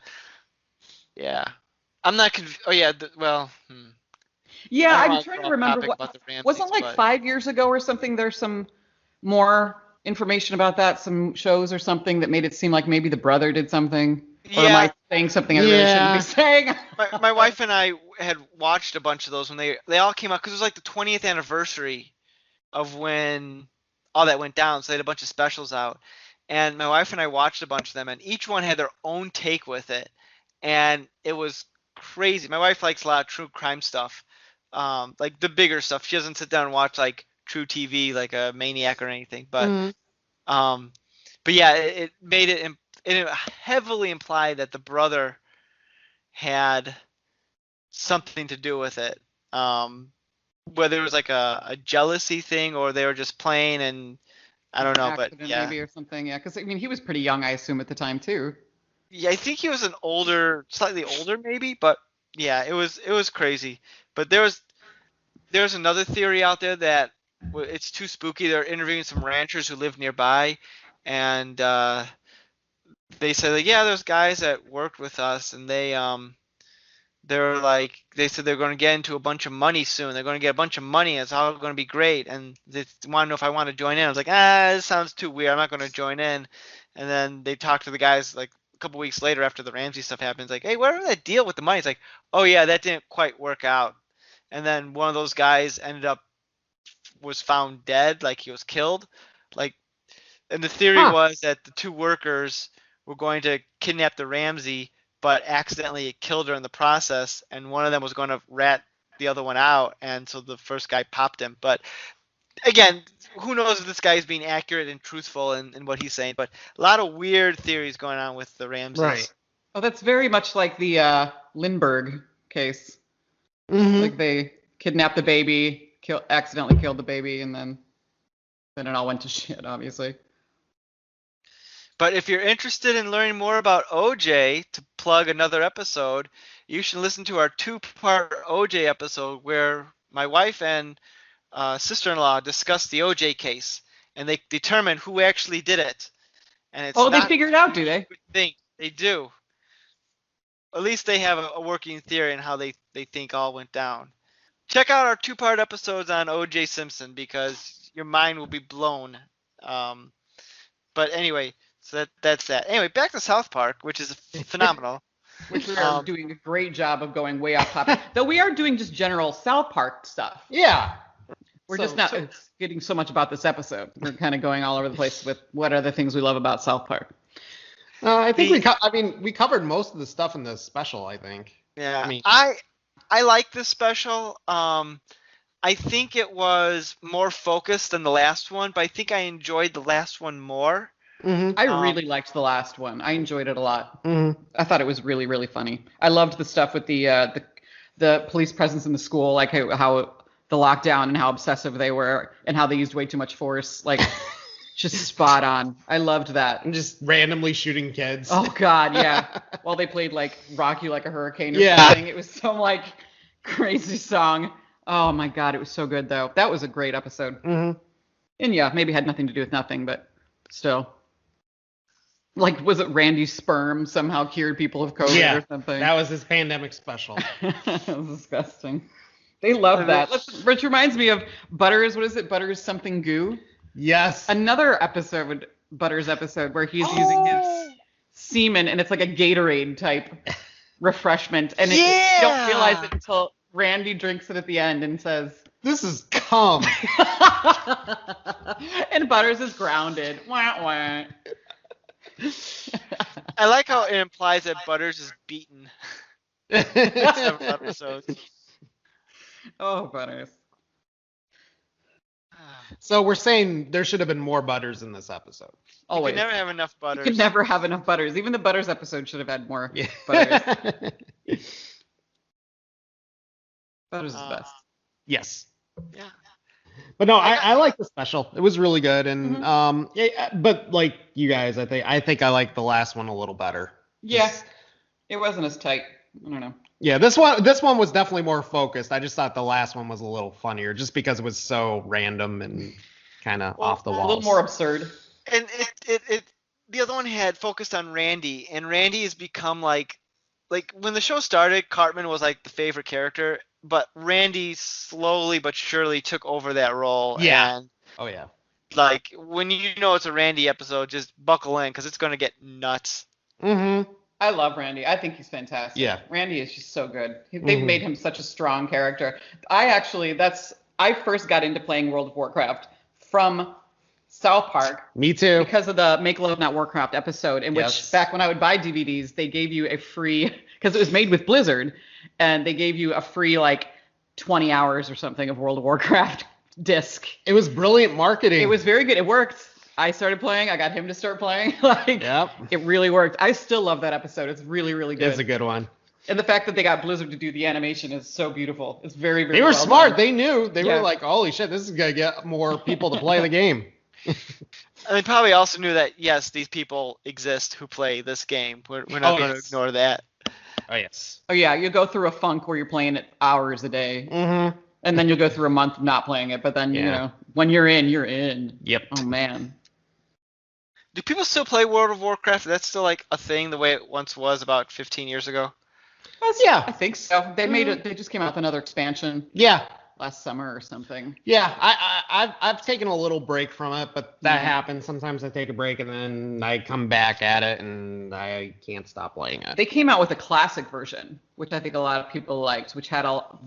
yeah, I'm not convinced. Oh yeah, Yeah, I'm trying to remember wasn't like 5 years ago or something. There's some more information about that, some shows or something that made it seem like maybe the brother did something. Yeah. Or am I saying something I really shouldn't be saying? my wife and I had watched a bunch of those when they all came out because it was like the 20th anniversary of when all that went down. So they had a bunch of specials out, and my wife and I watched a bunch of them, and each one had their own take with it, and it was crazy. My wife likes a lot of true crime stuff. Like the bigger stuff. She doesn't sit down and watch like true TV like a Maniac or anything. But yeah, it made it heavily implied that the brother had something to do with it. Whether it was like a jealousy thing or they were just playing, and I don't know, but yeah, maybe or something. Yeah, because I mean he was pretty young, I assume, at the time too. Yeah, I think he was slightly older maybe, but yeah, it was crazy. But there's another theory out there that it's too spooky. They're interviewing some ranchers who live nearby, and they say like, yeah, there's guys that worked with us, and they said they're going to get into a bunch of money soon. They're going to get a bunch of money. It's all going to be great, and they want to know if I want to join in. I was like, this sounds too weird. I'm not going to join in. And then they talked to the guys like a couple weeks later after the Ramsey stuff happens, like, hey, whatever that deal with the money? It's like, oh yeah, that didn't quite work out. And then one of those guys was found dead, like he was killed. Like, and the theory was that the two workers were going to kidnap the Ramsey, but accidentally killed her in the process, and one of them was going to rat the other one out, and so the first guy popped him. But again, who knows if this guy is being accurate and truthful in what he's saying, but a lot of weird theories going on with the Ramseys. Right. Oh, that's very much like the Lindbergh case. Like they kidnapped the baby, accidentally killed the baby, and then it all went to shit, obviously. But if you're interested in learning more about OJ, to plug another episode, you should listen to our 2-part OJ episode where my wife and sister-in-law discuss the OJ case, and they determine who actually did it. And it's they figured it out, do they? They do. At least they have a working theory on how they think all went down. Check out our 2-part episodes on O.J. Simpson because your mind will be blown. But anyway, so that's that. Anyway, back to South Park, which is phenomenal. Which we are doing a great job of going way off topic. Though we are doing just general South Park stuff. Yeah. We're just not getting so much about this episode. We're kind of going all over the place with what are the things we love about South Park. I think we covered most of the stuff in the special, I think. Yeah. I like this special. I think it was more focused than the last one, but I think I enjoyed the last one more. I really liked the last one. I enjoyed it a lot. I thought it was really, really funny. I loved the stuff with the police presence in the school, like how the lockdown and how obsessive they were and how they used way too much force. Like, just spot on. I loved that. And just randomly shooting kids. Oh, God, yeah. While they played, like, Rock You Like a Hurricane or something. It was some, like, crazy song. Oh, my God. It was so good, though. That was a great episode. And, yeah, maybe had nothing to do with nothing, but still. Like, was it Randy's sperm somehow cured people of COVID or something? That was his pandemic special. That was disgusting. They love that. Which reminds me of Butters. What is it? Butters something goo? Yes. Another episode, Butters episode, where he's using his semen, and it's like a Gatorade type refreshment. And you don't realize it until Randy drinks it at the end and says, This is cum. and Butters is grounded. Wah, wah. I like how it implies that Butters is beaten in several episodes. Oh, Butters. So we're saying there should have been more Butters in this episode. You Always. can never have enough Butters. You can never have enough Butters. Even the Butters episode should have had more Yeah. Butters. Butters is best. Yes. Yeah. But no, I like the special. It was really good, and Mm-hmm. but like you guys, I think I like the last one a little better. Yeah. It wasn't as tight. I don't know. Yeah, this one was definitely more focused. I just thought the last one was a little funnier, just because it was so random and kind of off the A walls. little more absurd. And the other one had focused on Randy, and Randy has become like when the show started, Cartman was like the favorite character, but Randy slowly but surely took over that role. Yeah. And Oh yeah. like when you know it's a Randy episode, just buckle in because it's gonna get nuts. Mm-hmm. I love Randy. I think he's fantastic. Yeah. Randy is just so good. They've made him such a strong character. I first got into playing World of Warcraft from South Park Me too. because of the Make Love Not Warcraft episode, in which Yes. back when I would buy DVDs, they gave you a free, because it was made with Blizzard, and they gave you a free like 20 hours or something of World of Warcraft disc. It was brilliant marketing. It was very good. It worked. I started playing. I got him to start playing. Like, Yep. it really worked. I still love that episode. It's really, really good. It's a good one. And the fact that they got Blizzard to do the animation is so beautiful. It's very, very They were well smart. done. They knew. They Yeah. were like, holy shit, this is gonna get more people to play the game. And they probably also knew that yes, these people exist who play this game. We're not going to yes. ignore that. Oh yes. Oh, yeah. You go through a funk where you're playing it hours a day. Mm-hmm. And then you'll go through a month of not playing it. But then, you Yeah. know, when you're in, you're in. Yep. Oh, man. Do people still play World of Warcraft? That's still like a thing the way it once was about 15 years ago. Yeah. I think so. They made it. They just came out with another expansion Yeah. last summer or something. Yeah. I've taken a little break from it, but that happens. Sometimes I take a break and then I come back at it and I can't stop playing it. They came out with a classic version, which I think a lot of people liked, which had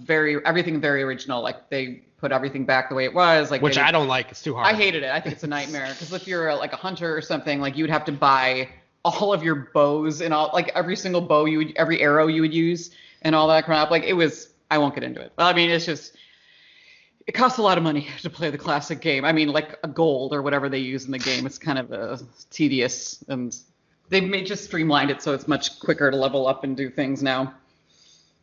everything very original. Like they put everything back the way it was. Like Which I don't like. It's too hard. I hated it. I think it's a nightmare because if you're like a hunter or something, like you would have to buy all of your bows and all, like every single bow every arrow you would use and all that crap. Like it was. I won't get into it. Well, I mean, it's just. It costs a lot of money to play the classic game. I mean, like a gold or whatever they use in the game. It's kind of tedious, and they've just streamlined it so it's much quicker to level up and do things now.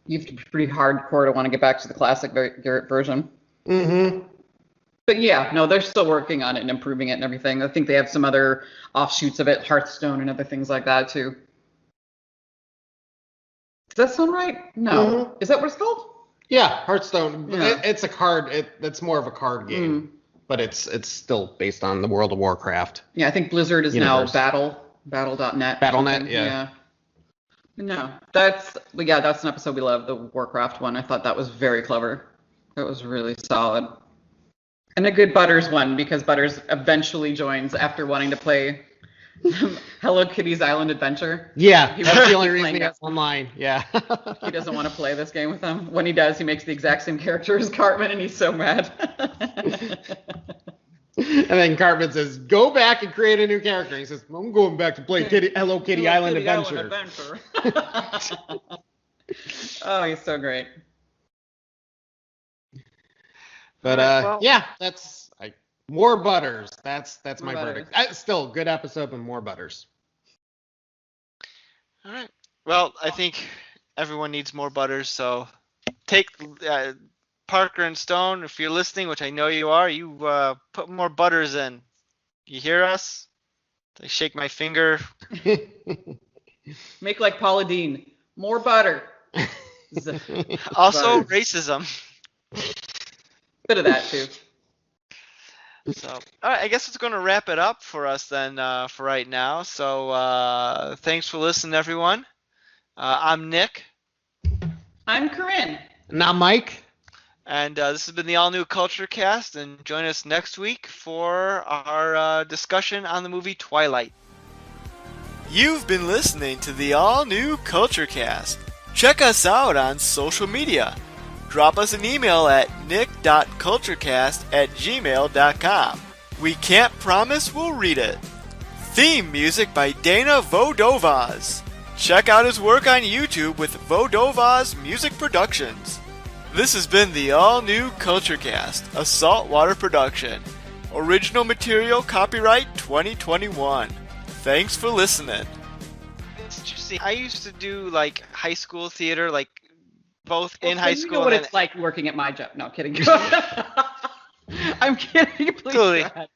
You have to be pretty hardcore to want to get back to the classic version. Mm-hmm. But yeah, no, they're still working on it and improving it and everything. I think they have some other offshoots of it, Hearthstone and other things like that too. Does that sound right? No. Is that what it's called? Yeah, Hearthstone. Yeah. It's a card. It's more of a card game, but it's still based on the World of Warcraft. Yeah, I think Blizzard is Universe. now Battle.net. Battle.net, yeah. No, that's an episode we love, the Warcraft one. I thought that was very clever. That was really solid. And a good Butters one, because Butters eventually joins after wanting to play Hello Kitty's Island Adventure. Yeah, He that's wants the to only keep reason playing he it. gets online. Yeah. He doesn't want to play this game with them. When he does, he makes the exact same character as Cartman, and he's so mad. And then Cartman says, "Go back and create a new character." He says, "I'm going back to play Hello Kitty Island Adventure." Oh, he's so great. But well- yeah, that's more Butters. That's my More verdict. Butters. Still good episode, but more Butters. All right. Well, I think everyone needs more Butters, so take Parker and Stone, if you're listening, which I know you are, you put more Butters in. You hear us? I shake my finger. Make like Paula Deen. More butter. Also, Butters. racism. Bit of that too. So, all right, I guess it's going to wrap it up for us then for right now. So, thanks for listening, everyone. I'm Nick, I'm Corinne. Now, Mike. and this has been the All New Culture Cast. And join us next week for our discussion on the movie Twilight. You've been listening to the All New Culture Cast. Check us out on social media. drop us an email at nick.culturecast@gmail.com. We can't promise we'll read it. Theme music by Dana Vodovaz. Check out his work on YouTube with Vodovaz Music Productions. This has been the all-new CultureCast, a saltwater production. Original material copyright 2021. Thanks for listening. It's interesting. I used to do like high school theater, like both in high school. You know what it's like working at my job. No, kidding. I'm kidding. Please Totally. go ahead.